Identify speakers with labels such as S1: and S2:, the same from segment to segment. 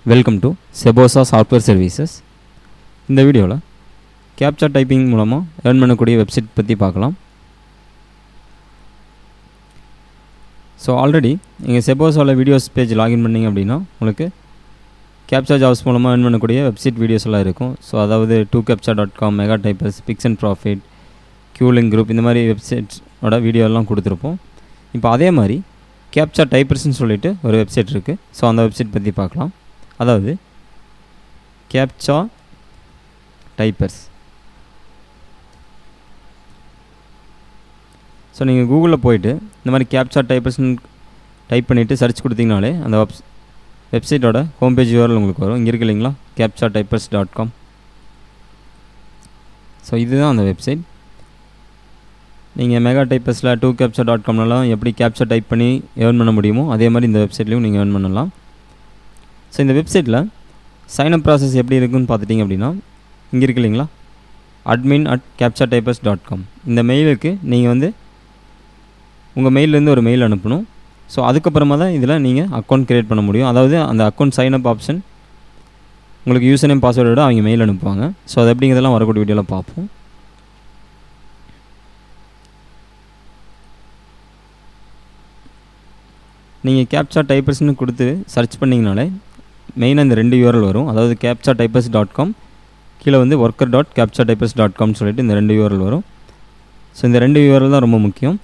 S1: Welcome to செபோசா software services. இந்த வீடியோவில் கேப்சா டைப்பிங் மூலமாக ஏர்ன் பண்ணக்கூடிய வெப்சைட் பற்றி பார்க்கலாம். ஸோ ஆல்ரெடி நீங்கள் செபோசாவில் வீடியோஸ் பேஜ் லாகின் பண்ணிங்க அப்படின்னா உங்களுக்கு கேப்சா ஜாப்ஸ் மூலமாக ஏர்ன் பண்ணக்கூடிய வெப்சைட் வீடியோஸ் எல்லாம் இருக்கும். ஸோ அதாவது TwoCaptcha.com, mega typers, pix and profit, கியூலிங் குரூப், இந்த மாதிரி வெப்சைட்ஸோட வீடியோ எல்லாம் கொடுத்துருப்போம். இப்போ அதே மாதிரி கேப்சா டைப்பர்ஸ்னு சொல்லிட்டு ஒரு வெப்சைட் இருக்குது. ஸோ அந்த வெப்சைட் பற்றி பார்க்கலாம். அதாவது கேப்சா டைப்பர்ஸ். ஸோ நீங்கள் கூகுளில் போய்ட்டு இந்த மாதிரி கேப்சா டைப்பர்ஸ்னு டைப் பண்ணிவிட்டு சர்ச் கொடுத்தீங்கனாலே அந்த வெப்சைட்டோட ஹோம் பேஜ் URL உங்களுக்கு வரும். இங்கே இருக்கு இல்லைங்களா, CaptchaTypers.com. ஸோ இதுதான் அந்த வெப்சைட். நீங்கள் மெகா டைப்பர்ஸில் TwoCaptcha.comலாம் எப்படி கேப்சா டைப் பண்ணி ஏர்ன் பண்ண முடியுமோ அதே மாதிரி இந்த வெப்சைட்லேயும் நீங்கள் ஏர்ன் பண்ணலாம். ஸோ இந்த வெப்சைட்டில் சைன்அப் ப்ராசஸ் எப்படி இருக்குன்னு பார்த்துட்டிங்க அப்படின்னா இங்கே இருக்கு இல்லைங்களா, admin@CaptchaTypers.com. இந்த மெயிலுக்கு நீங்கள் வந்து உங்கள் மெயிலேருந்து ஒரு மெயில் அனுப்பணும். ஸோ அதுக்கப்புறமா தான் இதில் நீங்கள் அக்கௌண்ட் க்ரியேட் பண்ண முடியும். அதாவது அந்த அக்கௌண்ட் சைன்அப் ஆப்ஷன் உங்களுக்கு யூசர் நேம் பாஸ்வேர்டோட அவங்க மெயில் அனுப்புவாங்க. ஸோ அது எப்படிங்கிறதெல்லாம் வரக்கூடிய வீடியோவில் பார்ப்போம். நீங்கள் கேப்சா டைப்பர்ஸ்னு கொடுத்து சர்ச் பண்ணிங்கனாலே மெயினாக இந்த 2 URL வரும். அதாவது CaptchaTypers.com, கீழே வந்து worker.CaptchaTypers.com சொல்லிட்டு இந்த 2 URL வரும். ஸோ இந்த 2 URL தான் ரொம்ப முக்கியம்.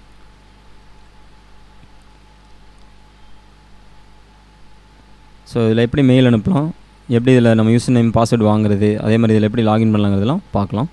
S1: ஸோ இதில் எப்படி மெயில் அனுப்பலாம், எப்படி இதில் நம்ம யூசர் நேம் பாஸ்வேர்டு வாங்குறது, அதே மாதிரி இதில் எப்படி லாகின் பண்ணலாங்கிறதெல்லாம் பார்க்கலாம்.